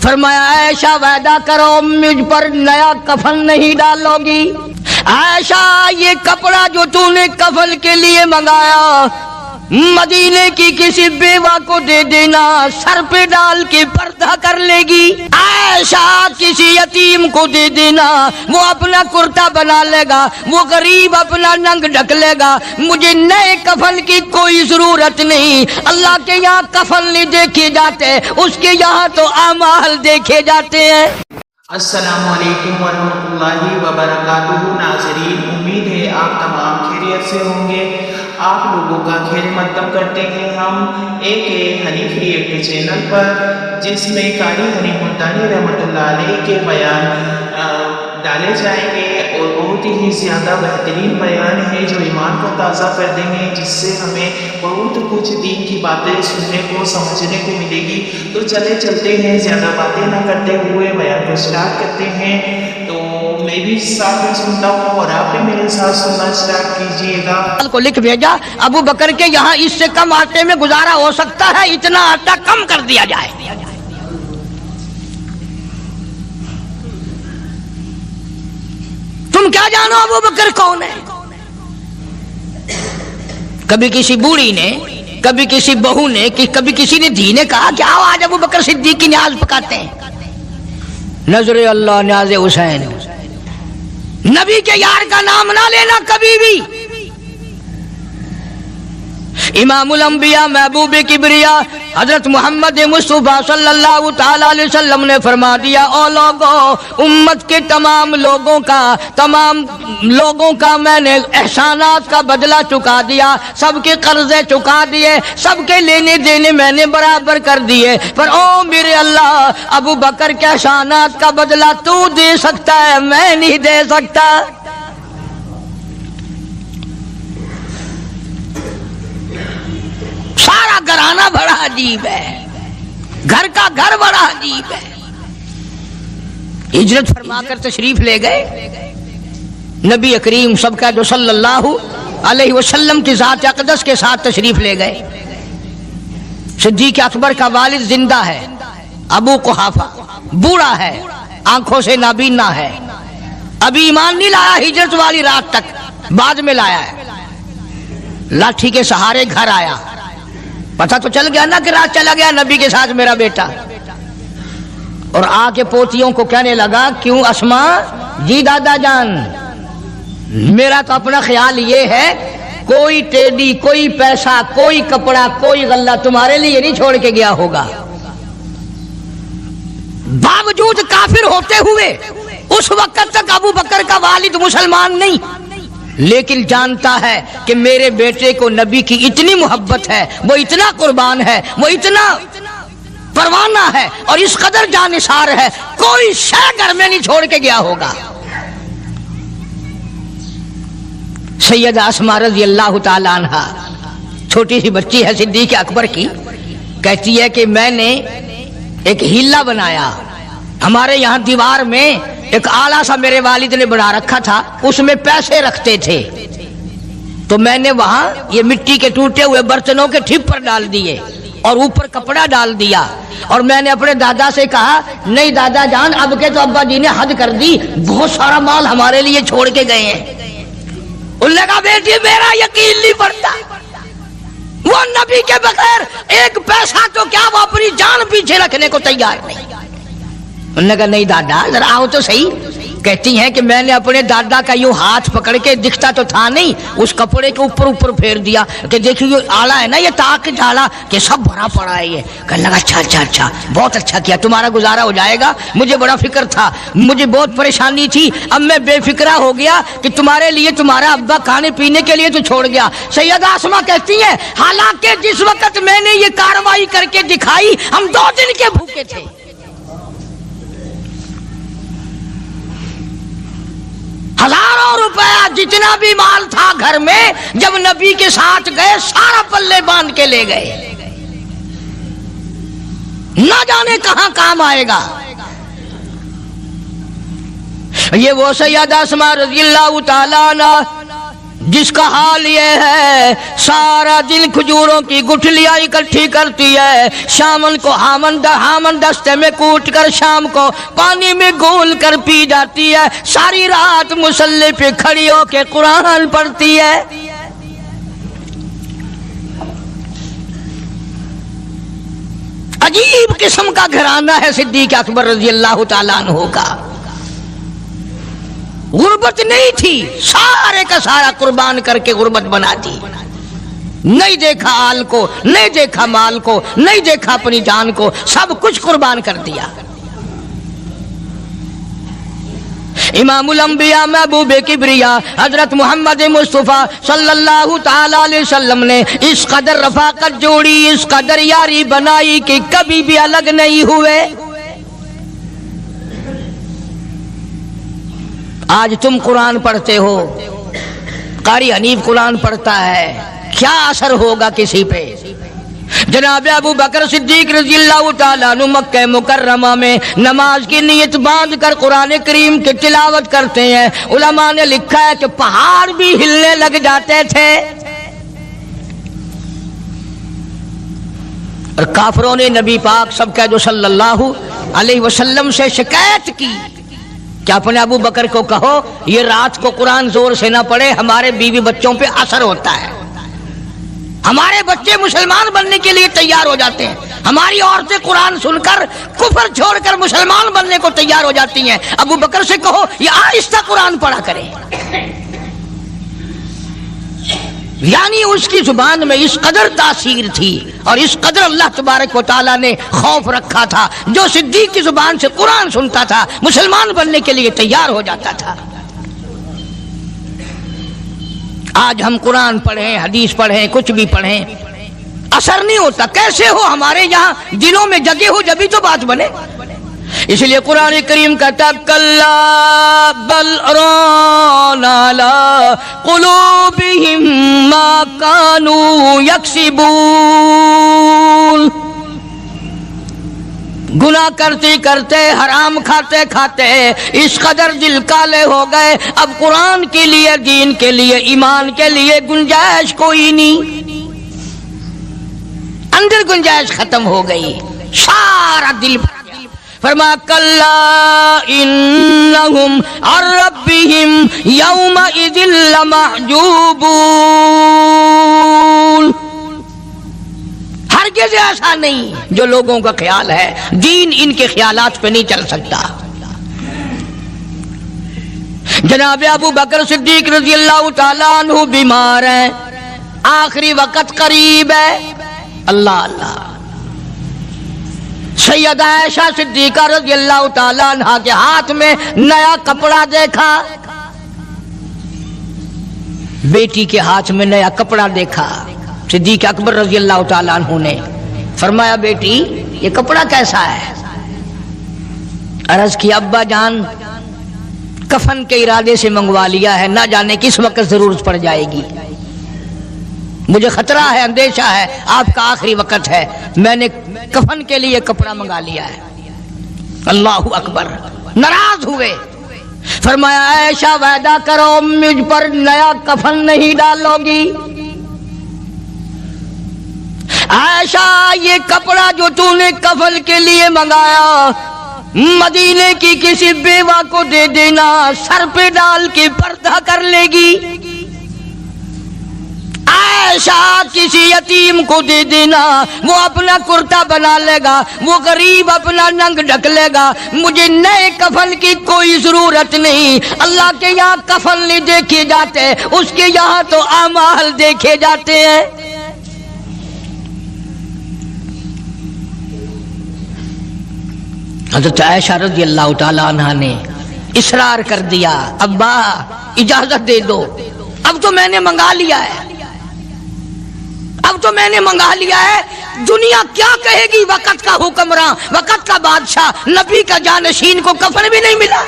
فرمایا عائشہ وعدہ کرو مجھ پر نیا کفن نہیں ڈالوگی۔ عائشہ یہ کپڑا جو تو نے کفن کے لیے منگایا مدینے کی کسی بیوہ کو دے دینا، سر پہ ڈال کے پردہ کر لے گی۔ عائشہ کسی یتیم کو دے دینا، وہ اپنا کرتا بنا لے گا، وہ غریب اپنا ننگ ڈھک لے گا، مجھے نئے کفن کی کوئی ضرورت نہیں۔ اللہ کے یہاں کفن نہیں دیکھے جاتے، اس کے یہاں تو اعمال دیکھے جاتے ہیں۔ السلام علیکم ورحمۃ اللہ وبرکاتہ۔ ناظرین، امید ہے آپ تمام خیریت سے ہوں گے۔ آپ لوگوں کا خیر مقدم کرتے ہیں ہم حنیف ریئیکٹ چینل پر، جس میں قاری حنیف ملتانی رحمۃ اللہ علیہ کے بیان ڈالے جائیں گے، اور بہت ہی زیادہ بہترین بیان ہے جو ایمان کو تازہ کر دیں گے، جس سے ہمیں بہت کچھ دین کی باتیں سننے کو سمجھنے کو ملے گی۔ تو چلتے ہیں، زیادہ باتیں نہ کرتے ہوئے بیان کو سٹارٹ کرتے ہیں۔ تو میں بھی ساتھ میں سنتا ہوں اور آپ بھی میرے ساتھ سننا سٹارٹ کیجئے گا۔ کو لکھ بھیجا ابو بکر کے یہاں اس سے کم آٹے میں گزارا ہو سکتا ہے، اتنا آٹا کم کر دیا جائے۔ تم کیا جانو ابو بکر کون ہے؟ کبھی کسی بوڑھی نے، کبھی کسی بہو نے، کبھی کسی نے دھی نے کہا کہ آؤ آج ابو بکر صدیق کی نیاز پکاتے ہیں۔ نظر اللہ نیاز حسین، نبی کے یار کا نام نہ لینا کبھی بھی۔ امام الانبیاء محبوب کبریا حضرت محمد مصطفیٰ صلی اللہ تعالی علیہ وسلم نے فرما دیا، او لوگوں، امت کے تمام لوگوں کا میں نے احسانات کا بدلہ چکا دیا، سب کے قرضے چکا دیے، سب کے لینے دینے میں نے برابر کر دیے، پر او میرے اللہ، ابو بکر کے احسانات کا بدلہ تو دے سکتا ہے، میں نہیں دے سکتا۔ سارا گھرانہ بڑا عجیب ہے، گھر کا گھر بڑا عجیب ہے۔ ہجرت فرما کر تشریف لے گئے نبی کریم سب کا جو صلی اللہ علیہ وسلم کی ذات اقدس کے ساتھ تشریف لے گئے۔ صدیق اکبر کا والد زندہ ہے، ابو قحافہ بوڑھا ہے، آنکھوں سے نابینا ہے، ابھی ایمان نہیں لایا ہجرت والی رات تک، بعد میں لایا ہے۔ لاٹھی کے سہارے گھر آیا، پتہ تو چل گیا نا کہ رات چلا گیا نبی کے ساتھ میرا بیٹا، اور آ کے پوتیوں کو کہنے لگا، کیوں اسما جی دادا جان، میرا تو اپنا خیال یہ ہے کوئی ٹیڈی، کوئی پیسہ، کوئی کپڑا، کوئی غلہ تمہارے لیے نہیں چھوڑ کے گیا ہوگا۔ باوجود کافر ہوتے ہوئے اس وقت تک ابو بکر کا والد مسلمان نہیں، لیکن جانتا ہے کہ میرے بیٹے کو نبی کی اتنی محبت ہے، وہ اتنا قربان ہے، وہ اتنا پروانہ ہے، اور اس قدر جانثار ہے، کوئی شے گھر میں نہیں چھوڑ کے گیا ہوگا۔ سیدہ اسماء رضی اللہ تعالی عنہ، چھوٹی سی بچی ہے صدیق اکبر کی، کہتی ہے کہ میں نے ایک ہیلا بنایا، ہمارے یہاں دیوار میں ایک آلہ سا میرے والد نے بنا رکھا تھا، اس میں پیسے رکھتے تھے، تو میں نے وہاں یہ مٹی کے ٹوٹے ہوئے برتنوں کے ٹھپ ڈال دیے اور اوپر کپڑا ڈال دیا، اور میں نے اپنے دادا سے کہا، نہیں دادا جان، اب کے تو ابا جی نے حد کر دی، بہت سارا مال ہمارے لیے چھوڑ کے گئے ہیں۔ انہوں نے کہا، بیٹی میرا یقین نہیں پڑتا، وہ نبی کے بغیر ایک پیسہ تو کیا وہ اپنی جان پیچھے رکھنے کو تیار نہیں۔ انہوں نے کہا، نہیں دادا ذرا آؤ تو صحیح۔ کہتی ہیں کہ میں نے اپنے دادا کا یوں ہاتھ پکڑ کے، دکھتا تو تھا نہیں، اس کپڑے کے اوپر پھیر دیا کہ دیکھیے یہ آلہ ہے نا، یہ تاک ڈالا کہ سب بھرا پڑا ہے۔ یہ کہنے لگا، اچھا بہت اچھا کیا، تمہارا گزارا ہو جائے گا، مجھے بڑا فکر تھا، مجھے بہت پریشانی تھی، اب میں بے فکرہ ہو گیا کہ تمہارے لیے تمہارا ابا کھانے پینے کے لیے تو چھوڑ گیا۔ سیدہ اسماء کہتی ہیں، حالانکہ جس وقت میں نے یہ کارروائی کر کے دکھائی، ہم 2 دن کے بھوکے تھے۔ ہزاروں روپیہ جتنا بھی مال تھا گھر میں، جب نبی کے ساتھ گئے سارا پلے باندھ کے لے گئے، نہ جانے کہاں کام آئے گا۔ یہ وہ سیدہ اسماء رضی اللہ تعالیٰ عنہ جس کا حال یہ ہے سارا دن کھجوروں کی گٹھلیاں اکٹھی کرتی ہے، شامن کو ہامن دستے میں کوٹ کر شام کو پانی میں گھول کر پی جاتی ہے، ساری رات مصلی پہ کھڑی ہو کے قرآن پڑھتی ہے۔ عجیب قسم کا گھرانہ ہے صدیق اکبر رضی اللہ تعالیٰ عنہ کا۔ غربت نہیں تھی، سارے کا سارا قربان کر کے غربت بنا دی۔ نہیں دیکھا آل کو، نہیں دیکھا مال کو، نہیں دیکھا اپنی جان کو، سب کچھ قربان کر دیا۔ امام الانبیاء محبوب کبریا حضرت محمد مصطفیٰ صلی اللہ تعالی علیہ وسلم نے اس قدر رفاقت جوڑی، اس قدر یاری بنائی کہ کبھی بھی الگ نہیں ہوئے۔ آج تم قرآن پڑھتے ہو، قاری حنیف قرآن پڑھتا ہے، کیا اثر ہوگا کسی پہ؟ جناب ابو بکر صدیق رضی اللہ تعالیٰ عنہ مکہ مکرمہ میں نماز کی نیت باندھ کر قرآن کریم کی تلاوت کرتے ہیں۔ علماء نے لکھا ہے کہ پہاڑ بھی ہلنے لگ جاتے تھے، اور کافروں نے نبی پاک سب کا جو صلی اللہ علیہ وسلم سے شکایت کی کہ اپنے ابو بکر کو کہو یہ رات کو قرآن زور سے نہ پڑھے، ہمارے بیوی بچوں پہ اثر ہوتا ہے، ہمارے بچے مسلمان بننے کے لیے تیار ہو جاتے ہیں، ہماری عورتیں قرآن سن کر کفر چھوڑ کر مسلمان بننے کو تیار ہو جاتی ہیں، ابو بکر سے کہو یہ آہستہ قرآن پڑھا کرے۔ یعنی اس کی زبان میں اس قدر تاثیر تھی اور اس قدر اللہ تبارک و تعالیٰ نے خوف رکھا تھا، جو صدیق کی زبان سے قرآن سنتا تھا مسلمان بننے کے لیے تیار ہو جاتا تھا۔ آج ہم قرآن پڑھیں، حدیث پڑھیں، کچھ بھی پڑھیں، اثر نہیں ہوتا۔ کیسے ہو؟ ہمارے یہاں دلوں میں جگہ ہو جبھی تو بات بنے۔ اس لیے قرآن کریم کہتا ہے کلا بل ران علی قلوبہم ما کانوا یکسبون، گناہ کرتے کرتے، حرام کھاتے کھاتے اس قدر دل کالے ہو گئے، اب قرآن کے لیے، دین کے لیے، ایمان کے لیے گنجائش کوئی نہیں، اندر گنجائش ختم ہو گئی، سارا دل بھر گیا۔ فرمایا کلا انہم عن ربہم یومئذ لمحجوبون، ہرگز ایسا نہیں، جو لوگوں کا خیال ہے دین ان کے خیالات پہ نہیں چل سکتا۔ جناب ابو بکر صدیق رضی اللہ تعالیٰ عنہ بیمار ہیں، آخری وقت قریب ہے، اللہ اللہ۔ سیدہ عائشہ صدیقہ رضی اللہ تعالیٰ عنہ کے ہاتھ میں نیا کپڑا دیکھا، بیٹی کے ہاتھ میں نیا کپڑا دیکھا، صدیق اکبر رضی اللہ تعالیٰ عنہ نے فرمایا بیٹی یہ کپڑا کیسا ہے؟ عرض کی ابا جان کفن کے ارادے سے منگوا لیا ہے، نہ جانے کس وقت ضرورت پڑ جائے گی، مجھے خطرہ ہے، اندیشہ ہے، آپ کا آخری وقت ہے، میں نے کفن کے لیے کپڑا منگا لیا ہے۔ اللہ اکبر۔ ناراض ہوئے، فرمایا عائشہ وعدہ کرو مجھ پر نیا کفن نہیں ڈالو گی۔ عائشہ یہ کپڑا جو تو نے کفن کے لیے منگایا مدینے کی کسی بیوہ کو دے دینا، سر پہ ڈال کے پردہ کر لے گی۔ عائشہ کسی یتیم کو دے دینا، وہ اپنا کرتا بنا لے گا، وہ غریب اپنا ننگ ڈھک لے گا، مجھے نئے کفن کی کوئی ضرورت نہیں۔ اللہ کے یہاں کفن نہیں دیکھے جاتے، اس کے یہاں تو اعمال دیکھے جاتے ہیں۔ حضرت عائشہ رضی اللہ تعالیٰ عنہ نے اصرار کر دیا، ابا اجازت دے دو، اب تو میں نے منگا لیا ہے، اب تو میں نے منگا لیا ہے، دنیا کیا کہے گی؟ وقت کا حکمراں، وقت کا بادشاہ، نبی کا جانشین کو کفن بھی نہیں ملا۔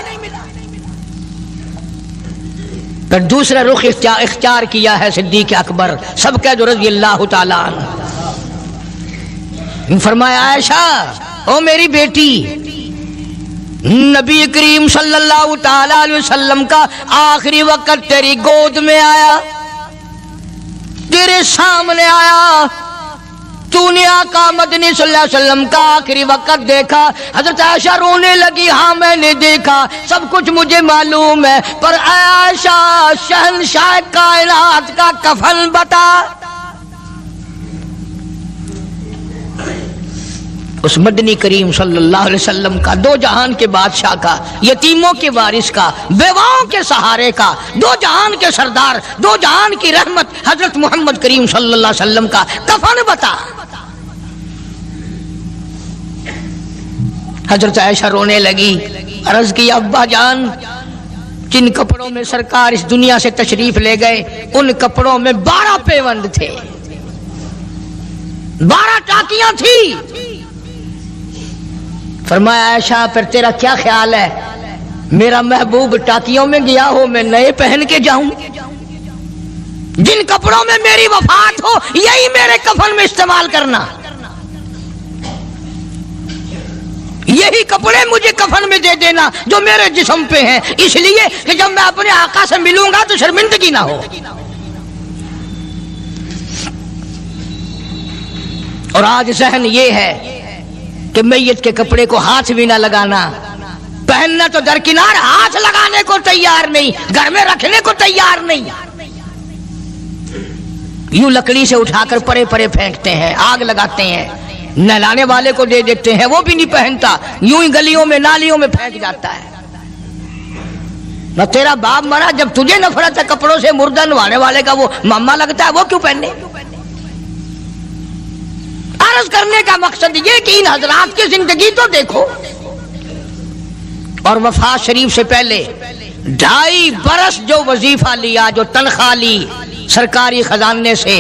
پھر دوسرا رخ اختیار کیا ہے صدیق اکبر سب کا جو رضی اللہ تعالیٰ عنہ، فرمایا عائشہ او میری بیٹی، نبی کریم صلی اللہ تعالی علیہ وسلم کا آخری وقت تیری گود میں آیا، تیرے سامنے آیا، تو نے آقا مدنی صلی اللہ علیہ وسلم کا آخری وقت دیکھا۔ حضرت عائشہ رونے لگی، ہاں میں نے دیکھا، سب کچھ مجھے معلوم ہے، پر اے عائشہ شہنشاہ کائنات کا کفن بتا۔ اس مدنی کریم صلی اللہ علیہ وسلم کا، دو جہان کے بادشاہ کا، یتیموں کے وارث کا، بیواؤں کے سہارے کا، دو جہان کے سردار، دو جہان کی رحمت حضرت محمد کریم صلی اللہ علیہ وسلم کا کفن بتا۔ حضرت عائشہ رونے لگی، عرض کی ابا جان، جن کپڑوں میں سرکار اس دنیا سے تشریف لے گئے ان کپڑوں میں 12 پیوند تھے، 12 ٹاکیاں تھی۔ فرمایا عائشہ پھر تیرا کیا خیال ہے، میرا محبوب ٹاکیوں میں گیا ہو میں نئے پہن کے جاؤں؟ جن کپڑوں میں میری وفات ہو یہی میرے کفن میں استعمال کرنا، یہی کپڑے مجھے کفن میں دے دینا جو میرے جسم پہ ہیں، اس لیے کہ جب میں اپنے آقا سے ملوں گا تو شرمندگی نہ ہو۔ اور آج ذہن یہ ہے کہ میت کے کپڑے کو ہاتھ بھی نہ لگانا، پہننا تو درکنار، ہاتھ لگانے کو تیار نہیں، گھر میں رکھنے کو تیار نہیں، یوں لکڑی سے اٹھا کر پرے پرے پھینکتے ہیں، آگ لگاتے ہیں، نہلانے والے کو دے دیتے ہیں، وہ بھی نہیں پہنتا، یوں ہی گلیوں میں نالیوں میں پھینک جاتا ہے۔ نہ تیرا باپ مرا، جب تجھے نفرت ہے کپڑوں سے، مردہ نوانے والے کا وہ ماما لگتا ہے، وہ کیوں پہنے؟ عرض کرنے کا مقصد یہ کہ ان حضرات کی زندگی تو دیکھو، اور وفات شریف سے پہلے 2.5 برس جو وظیفہ لیا، جو تنخواہ لی سرکاری خزانے سے،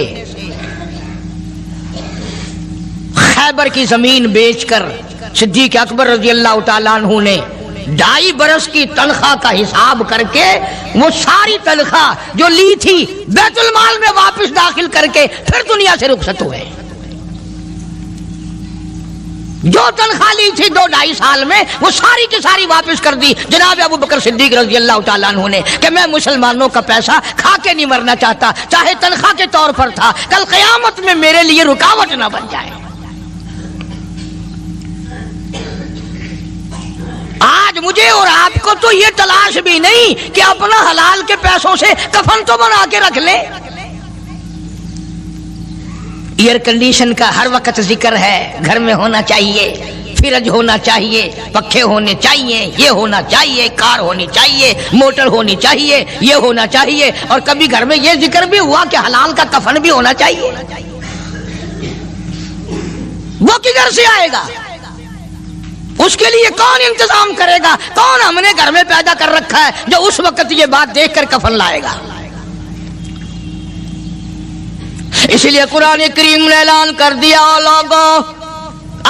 خیبر کی زمین بیچ کر صدیق اکبر رضی اللہ تعالیٰ عنہ نے 2.5 برس کی تنخواہ کا حساب کر کے وہ ساری تنخواہ جو لی تھی بیت المال میں واپس داخل کر کے پھر دنیا سے رخصت ہوئے۔ جو تنخواہ لی تھی 2-2.5 سال میں وہ ساری کی ساری واپس کر دی جناب ابو بکر صدیق رضی اللہ تعالیٰ عنہ نے، کہ میں مسلمانوں کا پیسہ کھا کے نہیں مرنا چاہتا، چاہے تنخواہ کے طور پر تھا، کل قیامت میں میرے لیے رکاوٹ نہ بن جائے۔ آج مجھے اور آپ کو تو یہ تلاش بھی نہیں کہ اپنا حلال کے پیسوں سے کفن تو بنا کے رکھ لیں۔ ایئر کنڈیشن کا ہر وقت ذکر ہے، گھر میں ہونا چاہیے، فریج ہونا چاہیے، پنکھے ہونے چاہیے، یہ ہونا چاہیے، کار ہونی چاہیے، موٹر ہونی چاہیے، یہ ہونا چاہیے، اور کبھی گھر میں یہ ذکر بھی ہوا کہ حلال کا کفن بھی ہونا چاہیے۔ وہ کدھر سے آئے گا؟ اس کے لیے کون انتظام کرے گا؟ کون ہم نے گھر میں پیدا کر رکھا ہے جو اس وقت یہ بات دیکھ کر کفن لائے گا؟ اس لیے قرآن کریم نے اعلان کر دیا، لوگوں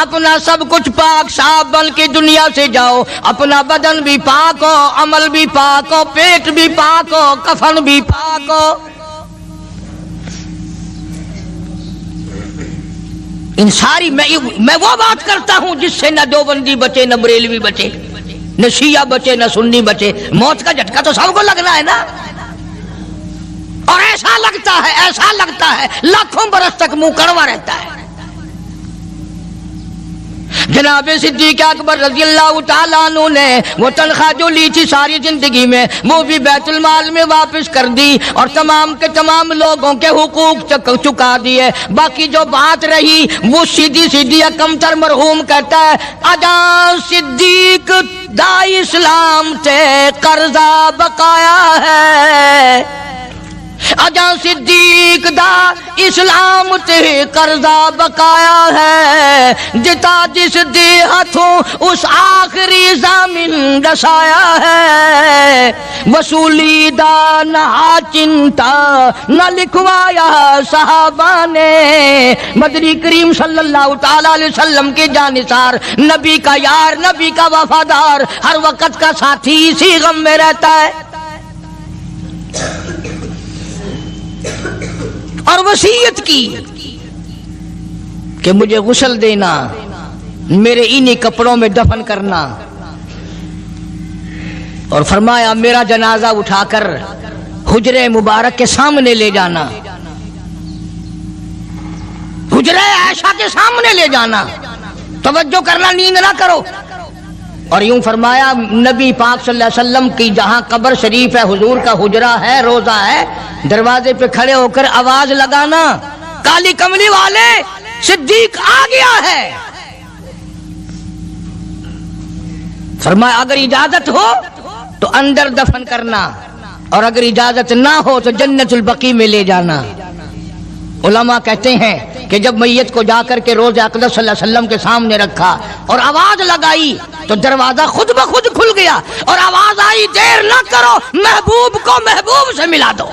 اپنا سب کچھ پاک صاف بن کے دنیا سے جاؤ، اپنا بدن بھی پاک ہو، عمل بھی پاک ہو، پیٹ بھی پاک ہو، کفن بھی پاک ہو۔ ان ساری میں وہ بات کرتا ہوں جس سے نہ دیوبندی بچے، نہ بریلوی بچے، نہ شیعہ بچے، نہ سنی بچے۔ موت کا جھٹکا تو سب کو لگنا ہے نا، اور ایسا لگتا ہے لاکھوں برس تک منہ کڑوا رہتا ہے۔ جناب صدیق اکبر رضی اللہ تعالیٰ عنہ نے وہ تنخواہ جو لی تھی ساری زندگی میں وہ بھی بیت المال میں واپس کر دی، اور تمام کے تمام لوگوں کے حقوق چکا دیے۔ باقی جو بات رہی وہ سیدھی کمتر مرحوم کہتا ہے، اجا صدیق دا اسلام تے قرضہ بقایا ہے، اجا صدیق دا اسلام تے قرضہ بقایا ہے، جتا جس دے ہاتھوں اس آخری زمین دسایا ہے، وصولی دا نہ چنتا نہ لکھوایا صحابہ نے۔ مدنی کریم صلی اللہ تعالی علیہ وسلم کے جانثار، نبی کا یار، نبی کا وفادار، ہر وقت کا ساتھی اسی غم میں رہتا ہے، اور وصیت کی کہ مجھے غسل دینا، میرے انہی کپڑوں میں دفن کرنا، اور فرمایا میرا جنازہ اٹھا کر حجرے مبارک کے سامنے لے جانا، حجرہ عائشہ کے سامنے لے جانا، توجہ کرنا، نیند نہ کرو۔ اور یوں فرمایا نبی پاک صلی اللہ علیہ وسلم کی جہاں قبر شریف ہے، حضور کا حجرہ ہے، روضہ ہے، دروازے پہ کھڑے ہو کر آواز لگانا، کالی کملی والے صدیق آ گیا ہے۔ فرمایا اگر اجازت ہو تو اندر دفن کرنا، اور اگر اجازت نہ ہو تو جنت البقیع میں لے جانا۔ علماء کہتے ہیں کہ جب میت کو جا کر کے روضہ اقدس صلی اللہ علیہ وسلم کے سامنے رکھا اور آواز لگائی تو دروازہ خود بخود کھل گیا، اور آواز آئی دیر نہ کرو، محبوب کو محبوب سے ملا دو۔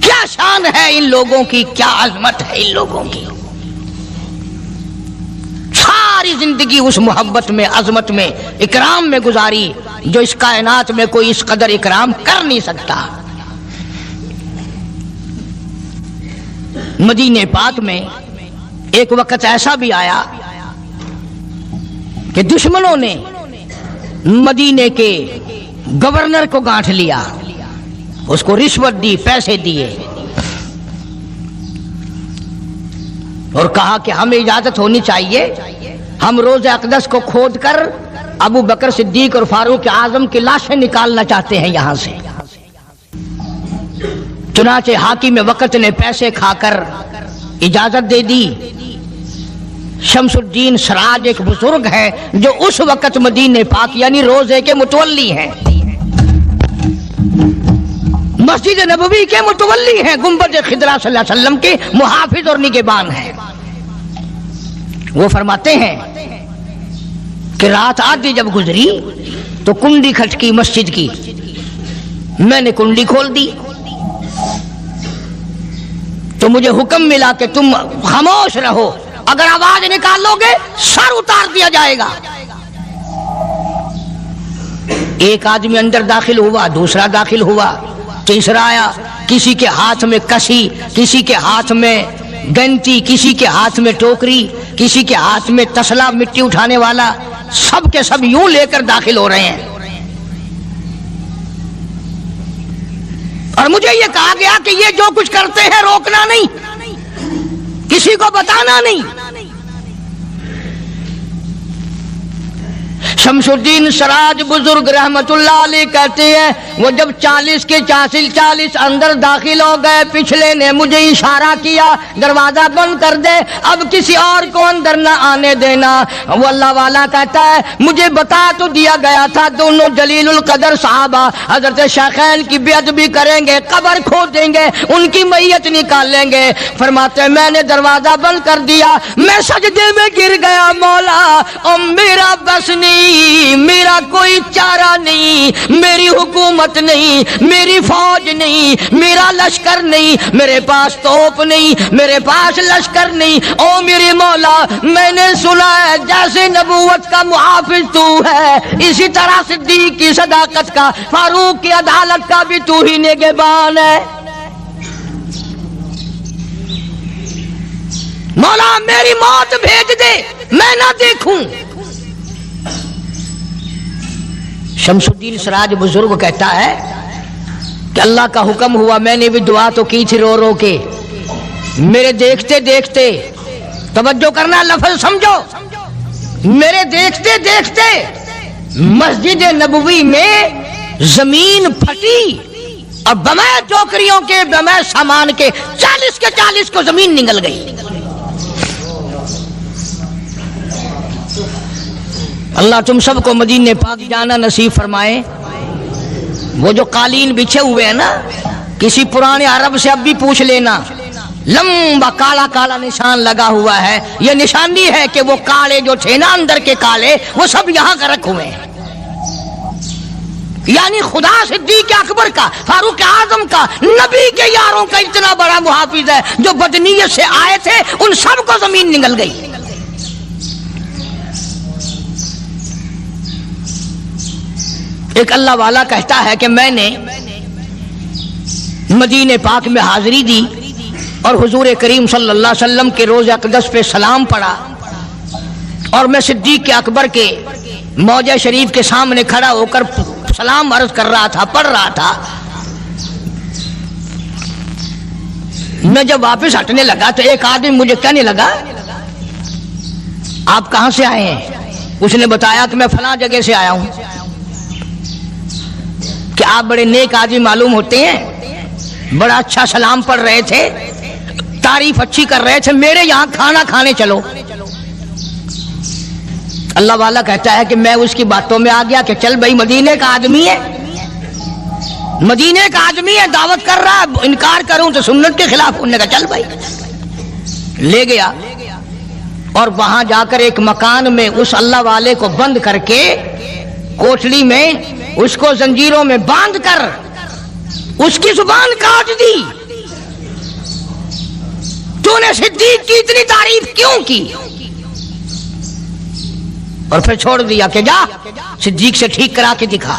کیا شان ہے ان لوگوں کی، کیا عظمت ہے ان لوگوں کی، ساری زندگی اس محبت میں، عظمت میں، اکرام میں گزاری جو اس کائنات میں کوئی اس قدر اکرام کر نہیں سکتا۔ مدینہ پاک میں ایک وقت ایسا بھی آیا کہ دشمنوں نے مدینے کے گورنر کو گانٹھ لیا، اس کو رشوت دی، پیسے دیے، اور کہا کہ ہمیں اجازت ہونی چاہیے، ہم روضہ اقدس کو کھود کر ابو بکر صدیق اور فاروق اعظم کی لاشیں نکالنا چاہتے ہیں یہاں سے۔ چنانچہ حاکم وقت نے پیسے کھا کر اجازت دے دی۔ شمس الدین سراج ایک بزرگ ہے جو اس وقت مدینہ پاک یعنی روضے کے متولی ہیں، مسجد نبوی کے متولی ہیں، گنبد خضرا صلی اللہ علیہ وسلم کے محافظ اور نگہبان ہیں۔ وہ فرماتے ہیں کہ رات آدھی جب گزری تو کنڈی کھٹکی مسجد کی، میں نے کنڈی کھول دی تو مجھے حکم ملا کہ تم خاموش رہو، اگر آواز نکالو گے سر اتار دیا جائے گا۔ ایک آدمی اندر داخل ہوا، دوسرا داخل ہوا، تیسرا آیا، کسی کے ہاتھ میں کسی، کسی کے ہاتھ میں گنتی، کسی کے ہاتھ میں ٹوکری، کسی کے ہاتھ میں تسلا مٹی اٹھانے والا، سب کے سب یوں لے کر داخل ہو رہے ہیں۔ اور مجھے یہ کہا گیا کہ یہ جو کچھ کرتے ہیں روکنا نہیں، کسی کو بتانا نہیں۔ شمس الدین سراج بزرگ رحمت اللہ علیہ کہتے ہیں وہ جب 40 کے 40 اندر داخل ہو گئے، پچھلے نے مجھے اشارہ کیا دروازہ بند کر دے، اب کسی اور کو اندر نہ آنے دینا۔ وہ اللہ والا کہتا ہے مجھے بتا تو دیا گیا تھا دونوں جلیل القدر صحابہ حضرت شیخین کی بے ادبی کریں گے، قبر کھود دیں گے، ان کی میت نکال لیں گے۔ فرماتے میں نے دروازہ بند کر دیا، میں سجدے میں گر گیا، مولا او میرا بس نہیں، میرا کوئی چارہ نہیں، میری حکومت نہیں، میری فوج نہیں، میرا لشکر نہیں، میرے پاس توپ نہیں، میرے پاس لشکر نہیں، او میرے مولا میں نے سنا ہے جیسے نبوت کا محافظ تو ہے، اسی طرح صدیق کی صداقت کا، فاروق کی عدالت کا بھی تو ہی نگہبان ہے۔ مولا میری موت بھیج دے، میں نہ دیکھوں۔ شمس الدین سراج بزرگ کہتا ہے کہ اللہ کا حکم ہوا، میں نے بھی دعا تو کی تھی رو رو کے، میرے دیکھتے دیکھتے، توجہ کرنا لفظ سمجھو، میرے دیکھتے دیکھتے مسجد نبوی میں زمین پھٹی اور بمے ٹوکریوں کے، بمے سامان کے 40 کے 40 کو زمین نگل گئی۔ اللہ تم سب کو مدینہ پاک جانا نصیب فرمائے۔ وہ جو قالین بچھے ہوئے ہیں نا، کسی پرانے عرب سے اب بھی پوچھ لینا، لمبا کالا کالا نشان لگا ہوا ہے، یہ نشانی ہے کہ وہ کالے جو تھے نا اندر کے کالے، وہ سب یہاں کا رکھ ہوئے ہیں۔ یعنی خدا صدیق اکبر کا، فاروق اعظم کا، نبی کے یاروں کا اتنا بڑا محافظ ہے، جو بدنیت سے آئے تھے ان سب کو زمین نگل گئی۔ ایک اللہ والا کہتا ہے کہ میں نے مدینہ پاک میں حاضری دی اور حضور کریم صلی اللہ علیہ وسلم کے روضہ اقدس پہ سلام پڑھا، اور میں صدیق اکبر کے موضع شریف کے سامنے کھڑا ہو کر سلام عرض کر رہا تھا، پڑھ رہا تھا۔ میں جب واپس ہٹنے لگا تو ایک آدمی مجھے کہنے لگا آپ کہاں سے آئے ہیں؟ اس نے بتایا کہ میں فلاں جگہ سے آیا ہوں۔ کہ آپ بڑے نیک آدمی معلوم ہوتے ہیں، بڑا اچھا سلام پڑھ رہے تھے، تعریف اچھی کر رہے تھے، میرے یہاں کھانا کھانے چلو۔ اللہ والا کہتا ہے کہ میں اس کی باتوں میں آ گیا کہ چل بھائی، مدینے کا آدمی ہے، مدینے کا آدمی ہے، دعوت کر رہا ہے، انکار کروں تو سنت کے خلاف ہونے کا، چل بھائی۔ لے گیا اور وہاں جا کر ایک مکان میں اس اللہ والے کو بند کر کے، کوٹڑی میں اس کو زنجیروں میں باندھ کر اس کی زبان کاٹ دی۔ تو نے صدیق کی اتنی تعریف کیوں کی؟ اور پھر چھوڑ دیا کہ جا صدیق سے ٹھیک کرا کے دکھا۔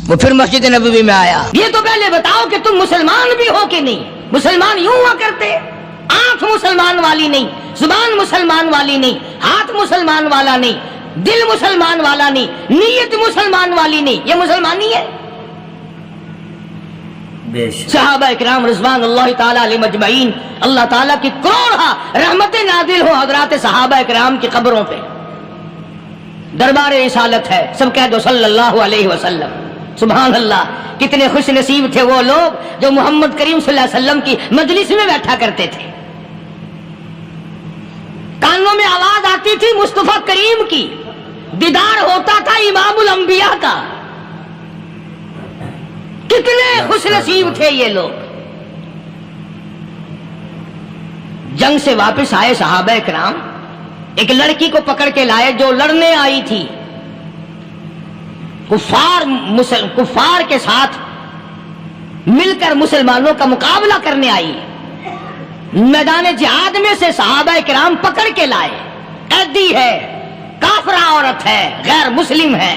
وہ پھر مسجد نبوی میں آیا۔ یہ تو پہلے بتاؤ کہ تم مسلمان بھی ہو کہ نہیں؟ مسلمان یوں ہوا کرتے، آنکھ مسلمان والی نہیں، زبان مسلمان والی نہیں، ہاتھ مسلمان والا نہیں، دل مسلمان والا نہیں، نیت مسلمان والی نہیں، یہ مسلمانی ہے؟ صحابہ اکرام رضوان اللہ تعالی علیہ مجمعین، اللہ تعالیٰ کی کروڑ رحمت نازل ہو حضرات صحابہ اکرام کی قبروں پہ۔ دربار رسالت ہے، سب کہہ دو صلی اللہ علیہ وسلم۔ سبحان اللہ، کتنے خوش نصیب تھے وہ لوگ جو محمد کریم صلی اللہ علیہ وسلم کی مجلس میں بیٹھا کرتے تھے۔ کانوں میں آواز آتی تھی مصطفیٰ کریم کی، دیدار ہوتا تھا امام الانبیاء کا۔ کتنے خوش نصیب تھے یہ لوگ۔ جنگ سے واپس آئے صحابہ اکرام، ایک لڑکی کو پکڑ کے لائے جو لڑنے آئی تھی، کفار کے ساتھ مل کر مسلمانوں کا مقابلہ کرنے آئی۔ میدان جہاد میں سے صحابہ اکرام پکڑ کے لائے، قیدی ہے، کافرہ عورت ہے، غیر مسلم ہے۔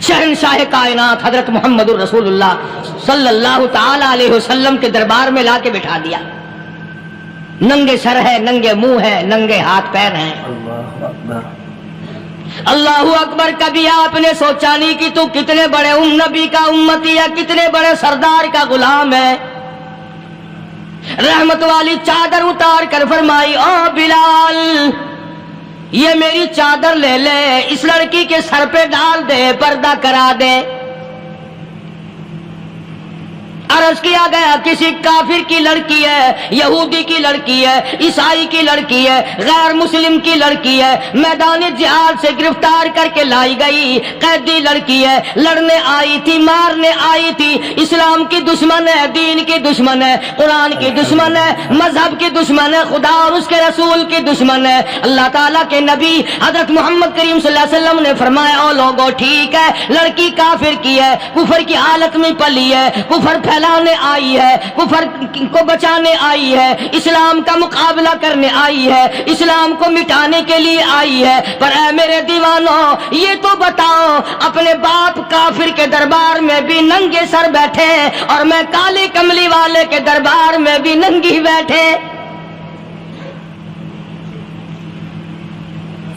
شہنشاہ کائنات حضرت محمد الرسول اللہ صلی اللہ تعالی علیہ وسلم کے دربار میں لا کے بٹھا دیا۔ ننگے سر ہے، ننگے منہ ہے، ننگے ہاتھ پیر ہیں۔ اللہ اکبر۔ کبھی آپ نے سوچا نہیں کہ تو کتنے بڑے نبی کا امتی ہے، کتنے بڑے سردار کا غلام ہے؟ رحمت والی چادر اتار کر فرمائی، او بلال یہ میری چادر لے لے، اس لڑکی کے سر پہ ڈال دے، پردہ کرا دے۔ عرض کیا گیا کسی کافر کی لڑکی ہے، یہودی کی لڑکی ہے، عیسائی کی لڑکی ہے، غیر مسلم کی لڑکی ہے، میدان جہاد سے گرفتار کر کے لائی گئی، قیدی لڑکی ہے، لڑنے آئی تھی، مارنے آئی تھی، اسلام کی دشمن ہے، دین کی دشمن ہے، قرآن کی دشمن ہے، مذہب کی دشمن ہے، خدا اور اس کے رسول کی دشمن ہے۔ اللہ تعالیٰ کے نبی حضرت محمد کریم صلی اللہ علیہ وسلم نے فرمایا، او لوگو ٹھیک ہے، لڑکی کافر کی ہے، کفر کی حالت میں پلی ہے، کفر پھیلانے آئی ہے، کفر کو بچانے آئی ہے، اسلام کا مقابلہ کرنے آئی ہے، اسلام کو مٹانے کے لیے آئی ہے، پر اے میرے دیوانوں یہ تو بتاؤ، اپنے باپ کافر کے دربار میں بھی ننگے سر بیٹھے اور میں کالی کملی والے کے دربار میں بھی ننگی بیٹھے۔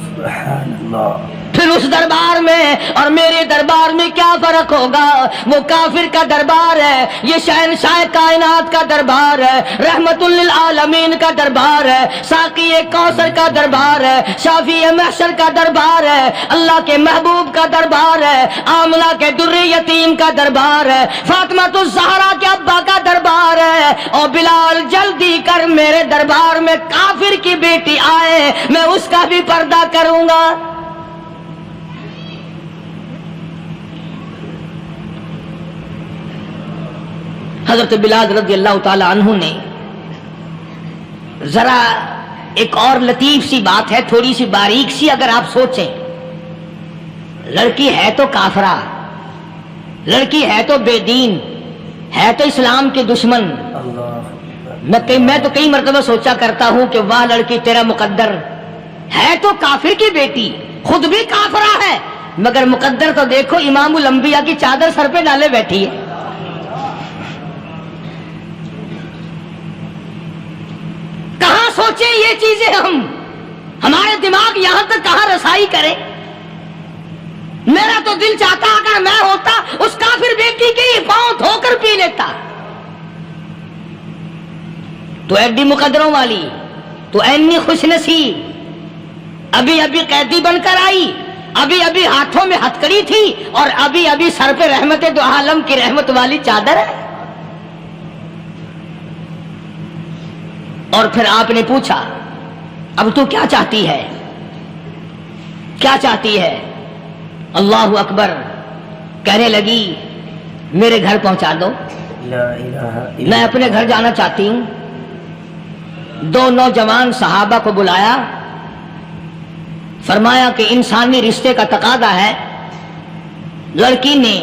سبحان اللہ۔ پھر اس دربار میں اور میرے دربار میں کیا فرق ہوگا؟ وہ کافر کا دربار ہے، یہ شہنشاہ کائنات کا دربار ہے، رحمت للعالمین کا دربار ہے، ساقی کوثر کا دربار ہے، شافی محشر کا دربار ہے، اللہ کے محبوب کا دربار ہے، آمنہ کے در یتیم کا دربار ہے، فاطمہ الزہرا کے ابا کا دربار ہے۔ اور بلال جلدی کر، میرے دربار میں کافر کی بیٹی آئے، میں اس کا بھی پردہ کروں گا۔ حضرت بلال رضی اللہ تعالی عنہ نے ذرا ایک اور لطیف سی بات ہے، تھوڑی سی باریک سی، اگر آپ سوچیں، لڑکی ہے تو کافرہ، لڑکی ہے تو بے دین، ہے تو اسلام کے دشمن۔ میں تو کئی مرتبہ سوچا کرتا ہوں کہ واہ لڑکی تیرا مقدر، ہے تو کافر کی بیٹی، خود بھی کافرہ ہے، مگر مقدر تو دیکھو، امام الانبیاء کی چادر سر پہ ڈالے بیٹھی ہے۔ سوچیں یہ چیزیں، ہمارے دماغ یہاں تک کہاں رسائی کرے؟ میرا تو دل چاہتا اگر میں ہوتا اس کافر بیٹی کے ہی پاؤں دھو کر پی لیتا۔ تو ایڈی مقدروں والی، تو اینی خوش نصیب، ابھی ابھی قیدی بن کر آئی، ابھی ابھی ہاتھوں میں ہتکڑی تھی، اور ابھی ابھی سر پہ رحمت دو عالم کی رحمت والی چادر ہے۔ اور پھر آپ نے پوچھا اب تو کیا چاہتی ہے، کیا چاہتی ہے؟ اللہ اکبر، کہنے لگی میرے گھر پہنچا دو، میں اپنے گھر جانا چاہتی ہوں۔ دو نوجوان صحابہ کو بلایا، فرمایا کہ انسانی رشتے کا تقاضا ہے، لڑکی نے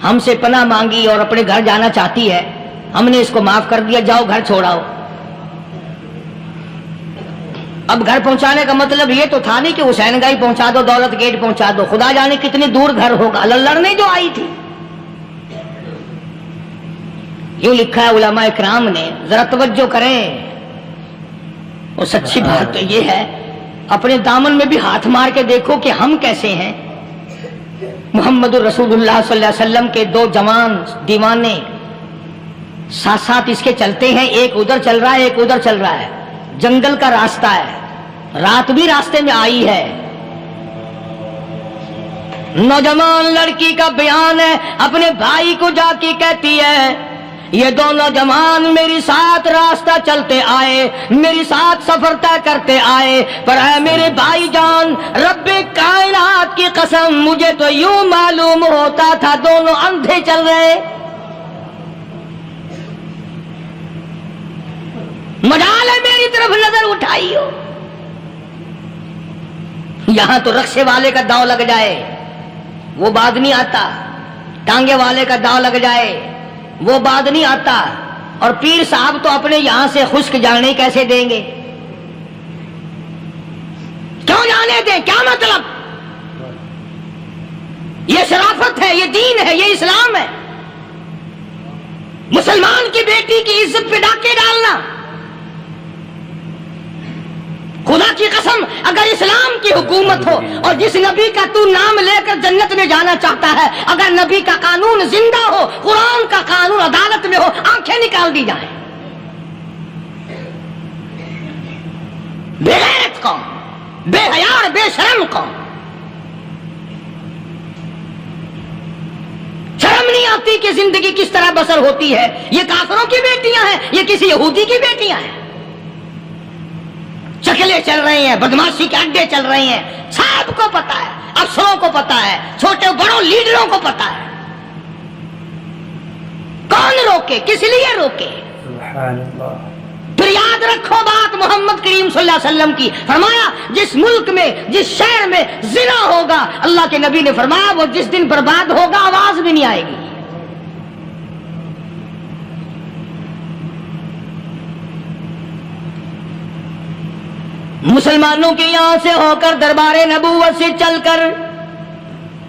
ہم سے پناہ مانگی اور اپنے گھر جانا چاہتی ہے، ہم نے اس کو معاف کر دیا، جاؤ گھر چھوڑاؤ۔ اب گھر پہنچانے کا مطلب یہ تو تھا نہیں کہ حسین گائی پہنچا دو، دولت گیٹ پہنچا دو، خدا جانے کتنی دور گھر ہوگا، لڑنے جو آئی تھی۔ یوں لکھا ہے علماء اکرام نے، ذرا توجہ کریں، اور سچی بات تو یہ ہے اپنے دامن میں بھی ہاتھ مار کے دیکھو کہ ہم کیسے ہیں۔ محمد الرسول اللہ صلی اللہ علیہ وسلم کے دو جوان دیوانے ساتھ ساتھ اس کے چلتے ہیں، ایک ادھر چل رہا ہے ایک ادھر چل رہا ہے، جنگل کا راستہ ہے، رات بھی راستے میں آئی ہے۔ نوجوان لڑکی کا بیان ہے، اپنے بھائی کو جا کے کہتی ہے یہ دونوں جوان میری ساتھ راستہ چلتے آئے، میری ساتھ سفر طے کرتے آئے، پر اے میرے بھائی جان، رب کائنات کی قسم مجھے تو یوں معلوم ہوتا تھا دونوں اندھے چل رہے، مجال ہے میری طرف نظر اٹھائی ہو۔ یہاں تو رکشے والے کا داؤ لگ جائے وہ بعد نہیں آتا، ٹانگے والے کا داؤ لگ جائے وہ بعد نہیں آتا، اور پیر صاحب تو اپنے یہاں سے خشک جانے کیسے دیں گے؟ کیوں جانے دیں؟ کیا مطلب؟ یہ شرافت ہے، یہ دین ہے، یہ اسلام ہے۔ مسلمان کی بیٹی کی عزت پہ ڈاکے ڈالنا، خدا کی قسم اگر اسلام کی حکومت ہو اور جس نبی کا تو نام لے کر جنت میں جانا چاہتا ہے، اگر نبی کا قانون زندہ ہو، قرآن کا قانون عدالت میں ہو، آنکھیں نکال دی جائیں۔ بے غیرت قوم، بے حیا اور بے شرم قوم، شرم نہیں آتی کہ زندگی کس طرح بسر ہوتی ہے۔ یہ کافروں کی بیٹیاں ہیں، یہ کسی یہودی کی بیٹیاں ہیں، چکلے چل رہے ہیں، بدماشی کے اڈے چل رہے ہیں، سب کو پتا ہے، افسروں کو پتا ہے، چھوٹے بڑوں لیڈروں کو پتا ہے۔ کون روکے؟ کس لیے روکے؟ سبحان اللہ۔ پھر یاد رکھو بات محمد کریم صلی اللہ علیہ وسلم کی، فرمایا جس ملک میں جس شہر میں زنا ہوگا، اللہ کے نبی نے فرمایا وہ جس دن برباد ہوگا آواز بھی نہیں آئے گی۔ مسلمانوں کے یہاں سے ہو کر دربار نبوت سے چل کر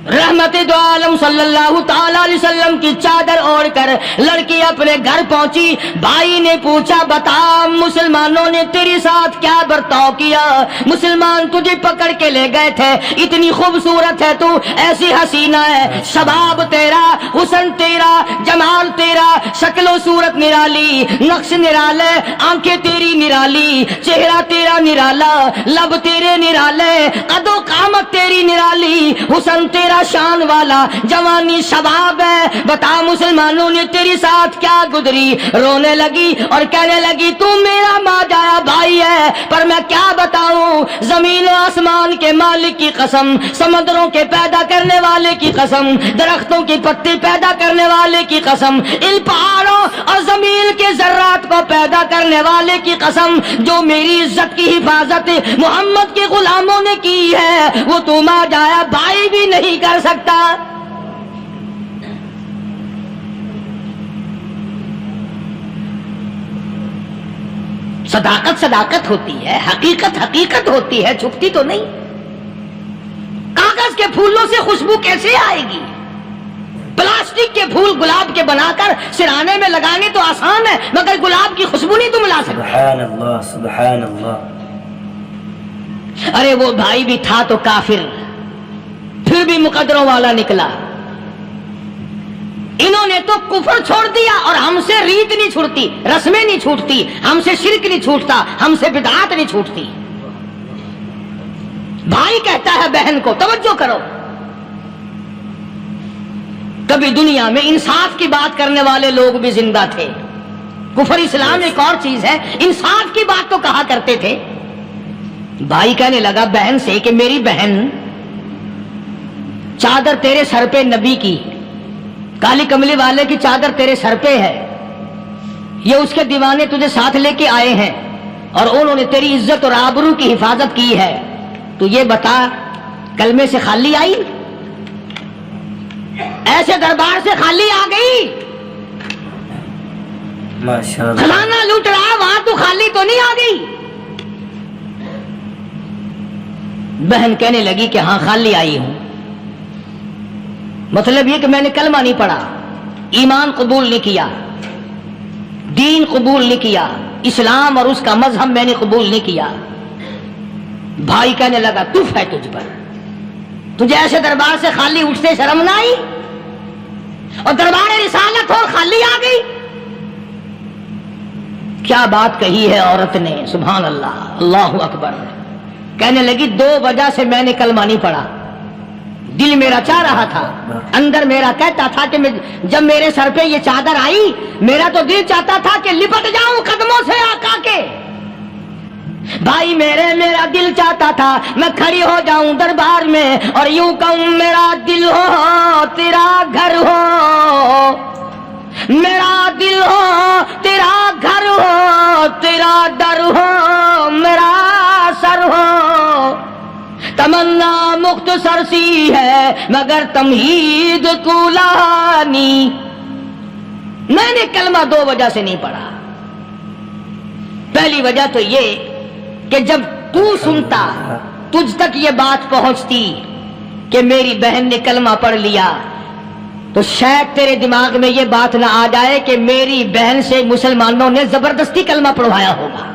رحمت دو عالم صلی اللہ تعالی علیہ وسلم کی چادر اوڑھ کر لڑکی اپنے گھر پہنچی۔ بھائی نے پوچھا بتا مسلمانوں نے تیرے ساتھ کیا برتاؤ کیا؟ مسلمان تجھے پکڑ کے لے گئے تھے، اتنی خوبصورت ہے تو، ایسی حسینہ ہے، شباب تیرا، حسن تیرا، جمال تیرا، شکل و صورت نرالی، نقش نرالے، آنکھیں تیری نرالی، چہرہ تیرا نرالا، لب تیرے نرالے، قد و قامت تیری نرالی، حسن تیرا شان والا، جوانی شباب ہے، بتا مسلمانوں نے تیرے ساتھ کیا گزری؟ رونے لگی اور کہنے لگی تو میرا ماجایا بھائی ہے، پر میں کیا بتاؤں، زمین و آسمان کے مالک کی قسم، سمندروں کے پیدا کرنے والے کی قسم، درختوں کی پتے پیدا کرنے والے کی قسم، ان پہاڑوں اور زمین کے ذرات کو پیدا کرنے والے کی قسم، جو میری عزت کی حفاظت محمد کے غلاموں نے کی ہے، وہ تو ماجایا بھائی بھی نہیں کر سکتا۔ صداقت صداقت ہوتی ہے، حقیقت حقیقت ہوتی ہے، چھپتی تو نہیں۔ کاغذ کے پھولوں سے خوشبو کیسے آئے گی؟ پلاسٹک کے پھول گلاب کے بنا کر سرانے میں لگانے تو آسان ہے، مگر گلاب کی خوشبو نہیں تم لا سکتے۔ سبحان اللہ، سبحان اللہ۔ ارے وہ بھائی بھی تھا تو کافر، پھر بھی مقدروں والا نکلا۔ انہوں نے تو کفر چھوڑ دیا اور ہم سے ریت نہیں چھوٹتی، رسمیں نہیں چھوٹتی، ہم سے شرک نہیں چھوٹتا، ہم سے بدعات نہیں چھوٹتی۔ بھائی کہتا ہے بہن کو، توجہ کرو، کبھی دنیا میں انصاف کی بات کرنے والے لوگ بھی زندہ تھے۔ کفر اسلام ایک اور چیز ہے، انصاف کی بات تو کہا کرتے تھے۔ بھائی کہنے لگا بہن سے کہ میری بہن، چادر تیرے سر پہ نبی کی، کالی کملی والے کی چادر تیرے سر پہ ہے، یہ اس کے دیوانے تجھے ساتھ لے کے آئے ہیں اور انہوں نے تیری عزت اور آبرو کی حفاظت کی ہے، تو یہ بتا کلمے سے خالی آئی؟ ایسے دربار سے خالی آ گئی؟ ماشاءاللہ، خزانہ لوٹ رہا وہاں تو خالی تو نہیں آ گئی؟ بہن کہنے لگی کہ ہاں خالی آئی ہوں، مطلب یہ کہ میں نے کلمہ نہیں پڑھا، ایمان قبول نہیں کیا، دین قبول نہیں کیا، اسلام اور اس کا مذہب میں نے قبول نہیں کیا۔ بھائی کہنے لگا تف ہے تجھ پر، تجھے ایسے دربار سے خالی اٹھتے شرم نہ آئی؟ اور دربار رسالت اور خالی آ گئی؟ کیا بات کہی ہے عورت نے، سبحان اللہ، اللہ اکبر۔ کہنے لگی 2 وجہ سے میں نے کلمہ نہیں پڑھا، دل میرا چاہ رہا تھا، اندر میرا کہتا تھا کہ جب میرے سر پہ یہ چادر آئی میرا تو دل چاہتا تھا کہ لپٹ جاؤں قدموں سے آقا کے۔ بھائی میرا دل چاہتا تھا میں کھڑی ہو جاؤں دربار میں اور یوں کہوں میرا دل ہو تیرا گھر ہو، میرا دل ہو تیرا گھر ہو، تیرا در ہو میرا سر ہو، تمنا مختصر سی ہے مگر تمہید طولانی۔ میں نے کلمہ 2 وجہ سے نہیں پڑھا۔ پہلی وجہ تو یہ کہ جب تو سنتا، تجھ تک یہ بات پہنچتی کہ میری بہن نے کلمہ پڑھ لیا، تو شاید تیرے دماغ میں یہ بات نہ آ جائے کہ میری بہن سے مسلمانوں نے زبردستی کلمہ پڑھوایا ہوگا،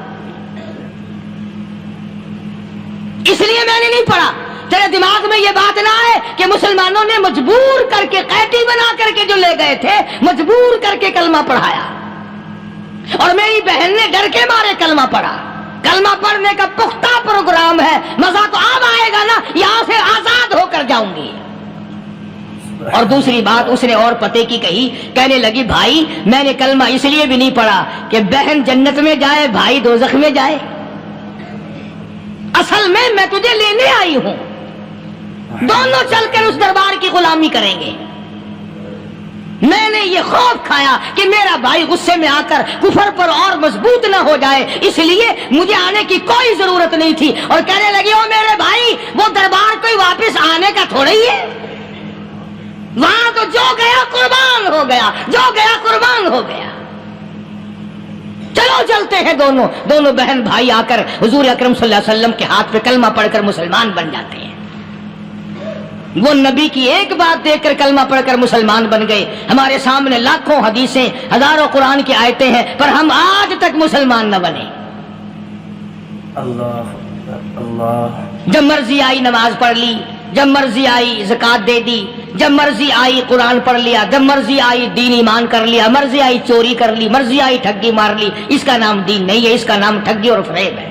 اس لیے میں نے نہیں پڑھا۔ تیرے دماغ میں یہ بات نہ آئے کہ مسلمانوں نے مجبور کر کے، قیدی بنا کر کے جو لے گئے تھے، مجبور کر کے کلمہ پڑھایا اور میری بہن نے ڈر کے مارے کلمہ پڑھا۔ کلمہ پڑھنے کا پختہ پروگرام ہے، مزہ تو اب آئے گا نا، یہاں سے آزاد ہو کر جاؤں گی۔ اور دوسری بات اس نے اور پتے کی کہی، کہنے لگی بھائی میں نے کلمہ اس لیے بھی نہیں پڑھا کہ بہن جنت میں جائے بھائی دوزخ میں جائے، اصل میں تجھے لینے آئی ہوں، دونوں چل کر اس دربار کی غلامی کریں گے۔ میں نے یہ خوف کھایا کہ میرا بھائی غصے میں آ کر کفر پر اور مضبوط نہ ہو جائے، اس لیے مجھے آنے کی کوئی ضرورت نہیں تھی۔ اور کہنے لگی او میرے بھائی وہ دربار کوئی واپس آنے کا تھوڑا ہی ہے، وہاں تو جو گیا قربان ہو گیا، جو گیا قربان ہو گیا۔ چلو چلتے ہیں دونوں بہن بھائی آ کر حضور اکرم صلی اللہ علیہ وسلم کے ہاتھ پہ کلمہ پڑھ کر مسلمان بن جاتے ہیں۔ وہ نبی کی ایک بات دیکھ کر کلمہ پڑھ کر مسلمان بن گئے۔ ہمارے سامنے لاکھوں حدیثیں، ہزاروں قرآن کی آیتیں ہیں، پر ہم آج تک مسلمان نہ بنے۔ اللہ اللہ، جب مرضی آئی نماز پڑھ لی، جب مرضی آئی زکات دے دی، جب مرضی آئی قرآن پڑھ لیا، جب مرضی آئی دین ایمان کر لیا، مرضی آئی چوری کر لی، مرضی آئی ٹھگی مار لی۔ اس کا نام دین نہیں ہے، اس کا نام ٹھگی اور فریب ہے۔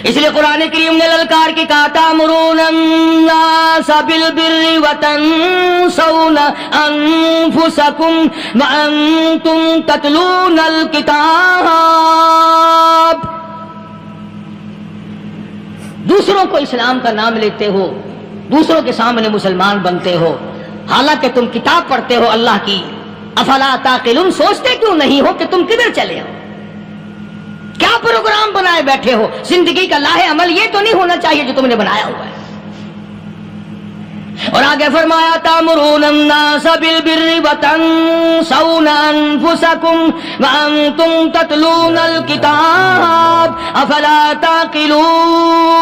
اس لیے قرآن کریم نے للکار کی کہا تأمرون الناس بالبر وتنسون انفسکم وانتم تتلون الکتاب۔ دوسروں کو اسلام کا نام لیتے ہو، دوسروں کے سامنے مسلمان بنتے ہو، حالانکہ تم کتاب پڑھتے ہو اللہ کی۔ افلا تعقلون، سوچتے کیوں نہیں ہو کہ تم کدھر چلے ہو؟ کیا پروگرام بنائے بیٹھے ہو؟ زندگی کا لاہ عمل یہ تو نہیں ہونا چاہیے جو تم نے بنایا ہوا ہے۔ اور آگے فرمایا تأمرون الناس بالبر وتنسون انفسکم وانتم تتلون الکتاب افلا تعقلون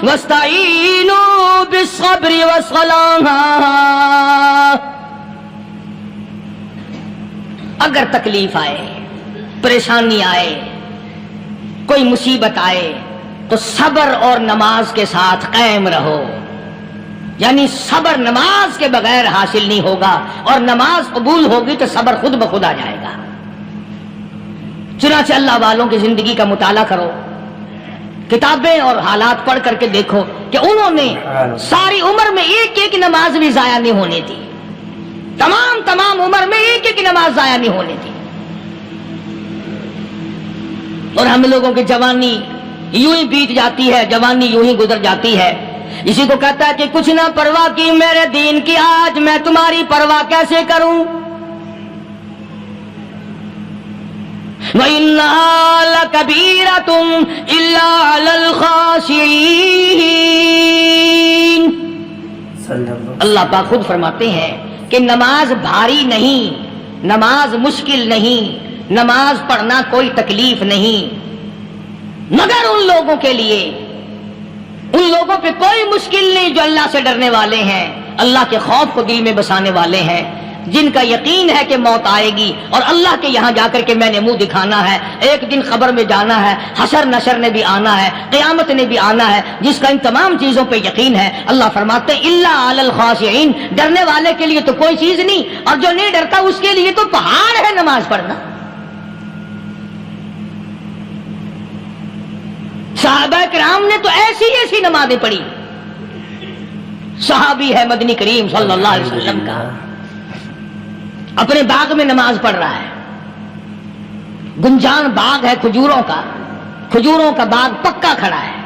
واستعینوا بالصبر والصلاة۔ اگر تکلیف آئے، پریشانی آئے، کوئی مصیبت آئے تو صبر اور نماز کے ساتھ قائم رہو۔ یعنی صبر نماز کے بغیر حاصل نہیں ہوگا، اور نماز قبول ہوگی تو صبر خود بخود آ جائے گا۔ چنانچہ اللہ والوں کی زندگی کا مطالعہ کرو، کتابیں اور حالات پڑھ کر کے دیکھو کہ انہوں نے ساری عمر میں ایک ایک نماز بھی ضائع نہیں ہونے دی، تمام عمر میں ایک ایک نماز ضائع نہیں ہونے دی۔ اور ہم لوگوں کی جوانی یوں ہی بیت جاتی ہے، جوانی یوں ہی گزر جاتی ہے۔ اسی کو کہتا ہے کہ کچھ نہ پرواہ کی میرے دین کی، آج میں تمہاری پرواہ کیسے کروں؟ وَإِنَّهَا لَكَبِيرَةٌ إِلَّا عَلَى الْخَاشِعِينَ۔ اللہ پاک خود فرماتے ہیں کہ نماز بھاری نہیں، نماز مشکل نہیں، نماز پڑھنا کوئی تکلیف نہیں، مگر ان لوگوں کے لیے، ان لوگوں پہ کوئی مشکل نہیں جو اللہ سے ڈرنے والے ہیں، اللہ کے خوف کو دل میں بسانے والے ہیں، جن کا یقین ہے کہ موت آئے گی اور اللہ کے یہاں جا کر کے میں نے منہ دکھانا ہے، ایک دن خبر میں جانا ہے، حشر نشر نے بھی آنا ہے، قیامت نے بھی آنا ہے، جس کا ان تمام چیزوں پہ یقین ہے۔ اللہ فرماتے ہیں الا علی الخاشعین، ڈرنے والے کے لیے تو کوئی چیز نہیں، اور جو نہیں ڈرتا اس کے لیے تو پہاڑ ہے نماز پڑھنا۔ صحابہ کرام نے تو ایسی ایسی نمازیں پڑھی۔ صحابی ہے مدنی کریم صلی اللہ علیہ وسلم کا، اپنے باغ میں نماز پڑھ رہا ہے، گنجان باغ ہے کھجوروں کا باغ پکا کھڑا ہے،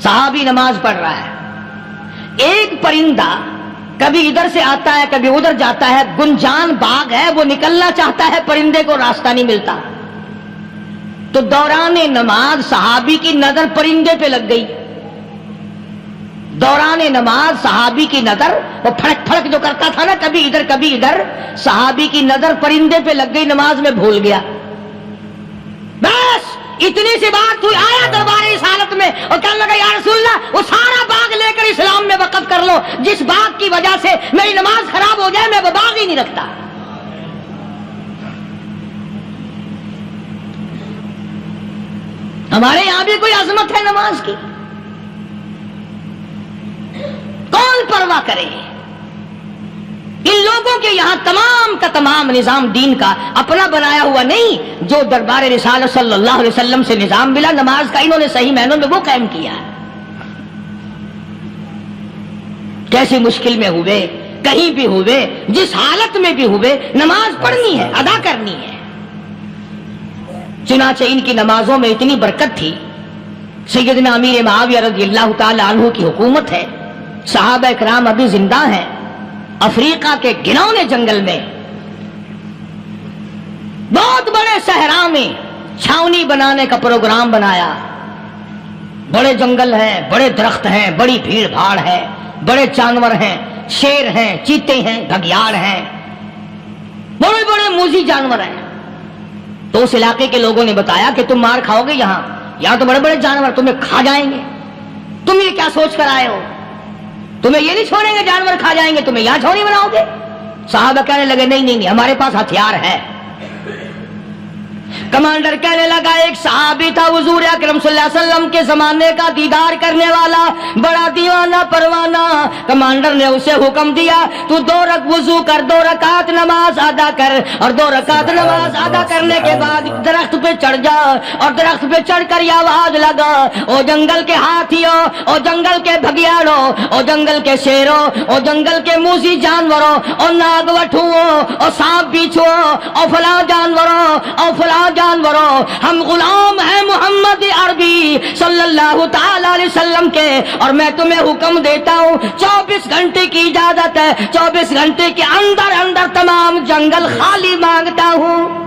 صحابی نماز پڑھ رہا ہے۔ ایک پرندہ کبھی ادھر سے آتا ہے کبھی ادھر جاتا ہے، گنجان باغ ہے، وہ نکلنا چاہتا ہے، پرندے کو راستہ نہیں ملتا، تو دوران نماز صحابی کی نظر پرندے پہ لگ گئی۔ دوران نماز صحابی کی نظر، وہ پھڑک پھڑک جو کرتا تھا نا کبھی ادھر کبھی ادھر، صحابی کی نظر پرندے پہ لگ گئی، نماز میں بھول گیا۔ بس اتنی سی بات ہوئی، آیا دربار رسالت میں اور کہنے لگا یا رسول اللہ وہ سارا باغ لے کر اسلام میں وقف کر لو، جس باغ کی وجہ سے میری نماز خراب ہو جائے میں وہ باغ ہی نہیں رکھتا۔ ہمارے یہاں بھی کوئی عظمت ہے نماز کی، کون پرواہ کرے؟ ان لوگوں کے یہاں تمام کا تمام نظام دین کا اپنا بنایا ہوا نہیں، جو دربار رسالت صلی اللہ علیہ وسلم سے نظام ملا نماز کا، انہوں نے صحیح معنوں میں وہ قائم کیا۔ کیسی مشکل میں ہوئے، کہیں بھی ہوئے، جس حالت میں بھی ہوئے، نماز پڑھنی ہے، ادا کرنی ہے۔ چنانچہ ان کی نمازوں میں اتنی برکت تھی، سیدنا امیر معاویہ رضی اللہ تعالی عنہ کی حکومت ہے، صحابہ کرام ابھی زندہ ہیں، افریقہ کے گھنونے جنگل میں بہت بڑے صحرا میں چھاونی بنانے کا پروگرام بنایا۔ بڑے جنگل ہیں، بڑے درخت ہیں، بڑی بھیڑ بھاڑ ہے، بڑے جانور ہیں، شیر ہیں، چیتے ہیں، گھگیاڑ ہیں، بڑے بڑے موذی جانور ہیں۔ تو اس علاقے کے لوگوں نے بتایا کہ تم مار کھاؤ گے، یہاں تو بڑے بڑے جانور تمہیں کھا جائیں گے، تم یہ کیا سوچ کر آئے ہو؟ تمہیں یہ نہیں چھوڑیں گے، جانور کھا جائیں گے، تمہیں یہاں چھوڑی بناؤ گے؟ صحابہ کہنے لگے نہیں ہمارے پاس ہتھیار ہے۔ کمانڈر کہنے لگا، ایک صحابی تھا حضور اکرم صلی اللہ علیہ وسلم کے زمانے کا دیدار کرنے والا، بڑا دیوانہ پروانہ۔ کمانڈر نے اسے حکم دیا تو 2 وضو کر، 2 رکعت نماز ادا کر، اور 2 رکعت نماز ادا کرنے کے بعد درخت پہ چڑھ جا، اور درخت پہ چڑھ کر یہ آواز لگا، او جنگل کے ہاتھیوں، او جنگل کے بھگیاڑوں، او جنگل کے شیروں، او جنگل کے موذی جانوروں، او ناگ وٹھوؤں، او سانپ بیچھوں، او فلاں جانوروں، او فلاں جانوروں، ہم غلام ہیں محمد عربی صلی اللہ تعالی علیہ وسلم کے، اور میں تمہیں حکم دیتا ہوں 24 گھنٹے کی اجازت ہے، 24 گھنٹے کے اندر تمام جنگل خالی مانگتا ہوں۔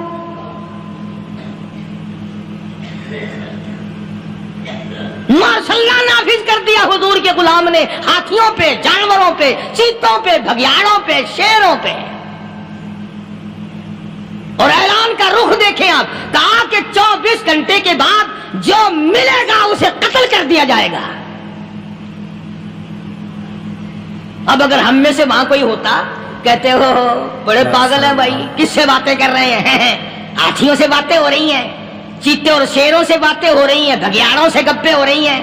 ماشاء اللہ نافذ کر دیا حضور کے غلام نے، ہاتھیوں پہ، جانوروں پہ، چیتوں پہ، بھگیاڑوں پہ، شیروں پہ۔ اور اعلان کا رخ دیکھیں آپ، کہا کہ 24 گھنٹے کے بعد جو ملے گا اسے قتل کر دیا جائے گا۔ اب اگر ہم میں سے وہاں کوئی ہوتا، کہتے ہو بڑے پاگل ہیں بھائی، کس سے باتیں کر رہے ہیں؟ ہاتھیوں سے باتیں ہو رہی ہیں، چیتے اور شیروں سے باتیں ہو رہی ہیں، بھگیاڑوں سے گپیں ہو رہی ہیں،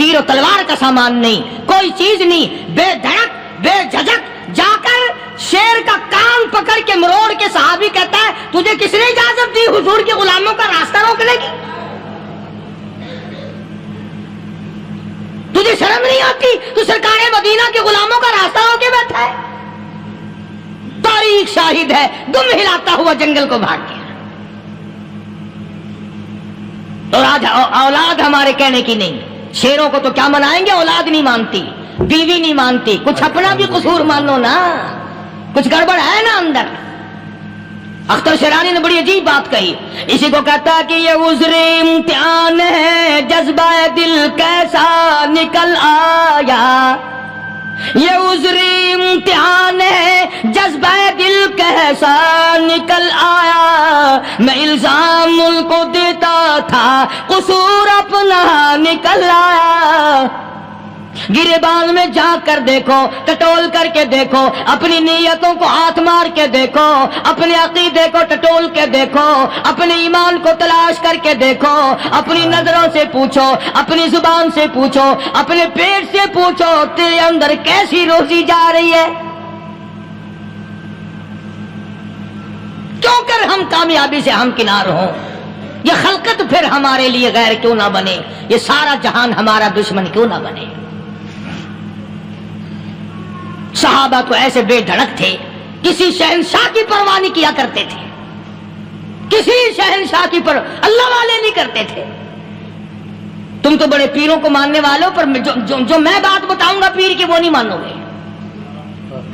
تیر و تلوار کا سامان نہیں، کوئی چیز نہیں، بے دھڑک بے جھجک جا کر شیر کا کان پکڑ کے مروڑ کے صحابی کہتا ہے تجھے کس نے اجازت دی حضور کے غلاموں کا راستہ روکنے کی؟ تجھے شرم نہیں آتی؟ تو سرکار مدینہ کے غلاموں کا راستہ روکے بیٹھا ہے۔ تاریخ شاہد ہے، دم ہلاتا ہوا جنگل کو بھاگ گیا۔ اور آج اولاد ہمارے کہنے کی نہیں، شیروں کو تو کیا منائیں گے، اولاد نہیں مانتی، بیوی نہیں مانتی، کچھ اپنا بھی قصور مانو نا، کچھ گڑبڑ ہے نا اندر۔ اختر شیرانی نے بڑی عجیب بات کہی، اسی کو کہتا ہے کہ یہ عذر امتحان ہے، جذبہ دل کیسا نکل آیا، یہ عذر امتحان ہے، جذبہ دل کیسا نکل آیا، میں الزام ان کو دیتا تھا، قصور اپنا نکل آیا۔ گریبان میں جا کر دیکھو، ٹٹول کر کے دیکھو، اپنی نیتوں کو ہاتھ مار کے دیکھو، اپنے عقیدے کو ٹٹول کے دیکھو، اپنے ایمان کو تلاش کر کے دیکھو، اپنی نظروں سے پوچھو، اپنی زبان سے پوچھو، اپنے پیٹ سے پوچھو، تیرے اندر کیسی روزی جا رہی ہے؟ کیوں کر ہم کامیابی سے ہمکنار ہوں؟ یہ خلقت پھر ہمارے لیے غیر کیوں نہ بنے؟ یہ سارا جہان ہمارا دشمن کیوں نہ بنے؟ صحابہ تو ایسے بے دھڑک تھے، کسی شہنشاہ کی پرواہ نہیں کیا کرتے تھے، کسی شہنشاہ کی پرواہ اللہ والے نہیں کرتے تھے۔ تم تو بڑے پیروں کو ماننے والوں، پر جو میں بات بتاؤں گا پیر کی وہ نہیں مانو گے۔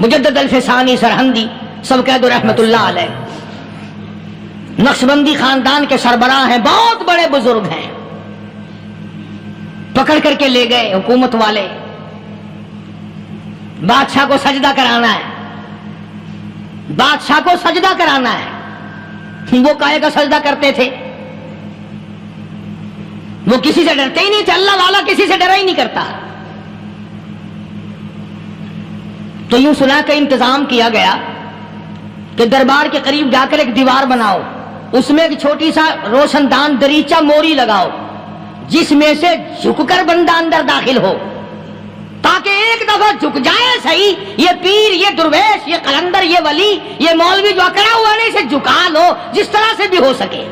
مجدد الفسانی سرہندی سب کہہ دو رحمت اللہ علیہ، نقشبندی خاندان کے سربراہ ہیں، بہت بڑے بزرگ ہیں، پکڑ کر کے لے گئے حکومت والے، بادشاہ کو سجدہ کرانا ہے، بادشاہ کو سجدہ کرانا ہے۔ وہ کائے کا سجدہ کرتے تھے؟ وہ کسی سے ڈرتے ہی نہیں تھے، اللہ والا کسی سے ڈرا ہی نہیں کرتا۔ تو یوں سنا کہ انتظام کیا گیا کہ دربار کے قریب جا کر ایک دیوار بناؤ، اس میں ایک چھوٹی سا روشن دان دریچہ موری لگاؤ، جس میں سے جھک کر بندہ اندر داخل ہو، تاکہ ایک دفعہ جھک جائے صحیح، یہ پیر، یہ درویش، یہ قلندر، یہ ولی، یہ مولوی جو اکڑا ہوا ہے اسے جھکا لو جس طرح سے بھی ہو سکے۔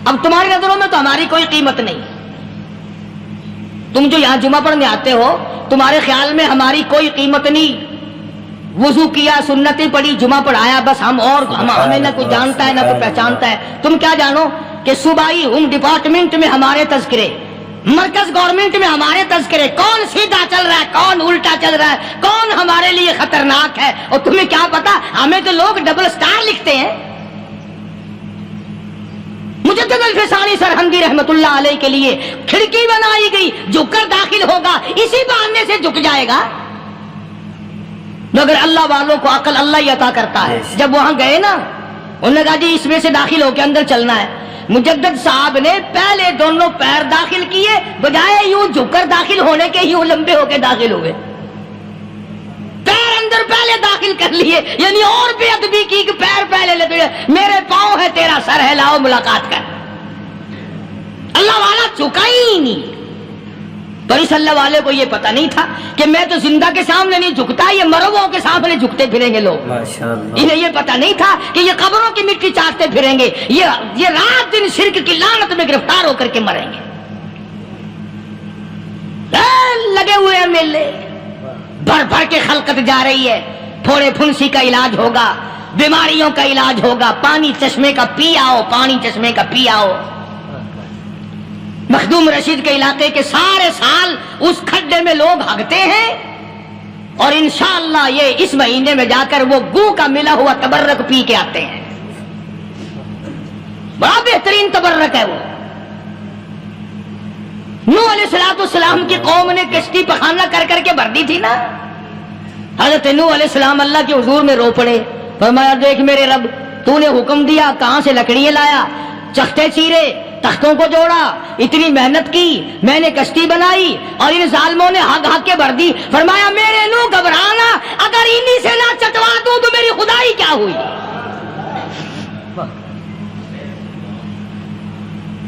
اب تمہاری نظروں میں تو ہماری کوئی قیمت نہیں، تم جو یہاں جمعہ پڑھنے آتے ہو تمہارے خیال میں ہماری کوئی قیمت نہیں، وضو کیا، سنتیں پڑھی، جمعہ پڑھایا، بس ہمیں نہ کوئی جانتا ہے نہ کوئی پہچانتا ہے۔ تم کیا جانو کہ صوبائی ہوم ڈپارٹمنٹ میں ہمارے تذکرے، مرکز گورنمنٹ میں ہمارے تذکرے، کون سیدھا چل رہا ہے کون الٹا چل رہا ہے، کون ہمارے لیے خطرناک ہے، اور تمہیں کیا پتا، ہمیں تو لوگ ڈبل سٹار لکھتے ہیں۔ مجدد الفسانی سرہندی رحمت اللہ علیہ کے لیے کھڑکی بنائی گئی، جھک کر داخل ہوگا، اسی بہانے سے جھک جائے گا۔ مگر اللہ والوں کو عقل اللہ ہی عطا کرتا ہے۔ جب وہاں گئے نا، انہوں نے کہا جی اس میں سے داخل ہو کے اندر چلنا ہے۔ مجدد صاحب نے پہلے دونوں پیر داخل کیے، بجائے یوں جھک کر داخل ہونے کے یوں لمبے ہو کے داخل ہوئے، پیر اندر پہلے داخل کر لیے، یعنی اور بے ادبی کی کہ پیر پہلے لے، میرے پاؤں ہے تیرا سر ہے، لاؤ ملاقات کر۔ اللہ والا جھکا ہی نہیں۔ تو اس اللہ والے کو یہ پتہ نہیں تھا کہ میں تو زندہ کے سامنے نہیں جھکتا، یہ مرووں کے سامنے جھکتے پھریں گے لوگ۔ انہیں یہ پتہ نہیں تھا کہ یہ قبروں کی مٹی چاٹتے پھریں گے، یہ رات دن شرک کی لعنت میں گرفتار ہو کر کے مریں گے۔ لگے ہوئے ہیں میلے، بھر بھر کے خلقت جا رہی ہے، پھوڑے پھنسی کا علاج ہوگا، بیماریوں کا علاج ہوگا، پانی چشمے کا پی آؤ، پانی چشمے کا پی آؤ۔ مخدوم رشید کے علاقے کے سارے سال اس کھڈے میں لوگ ہگتے ہیں، اور انشاءاللہ یہ اس مہینے میں جا کر وہ گو کا ملا ہوا تبرک پی کے آتے ہیں۔ بڑا بہترین تبرک ہے وہ۔ نوح علیہ السلام کی قوم نے کشتی پخانہ کر کر کے بھر دی تھی نا، حضرت نوح علیہ السلام اللہ کے حضور میں رو پڑے، فرمایا دیکھ میرے رب، تو نے حکم دیا، کہاں سے لکڑیاں لایا، چختے چیرے، تختوں کو جوڑا، اتنی محنت کی، میں نے کشتی بنائی اور ان ظالموں نے ہگ ہگ کے بھر دی۔ فرمایا میرے نو گھبرانا، اگر انہی سے نہ چٹوا دوں تو میری خدائی کیا ہوئی۔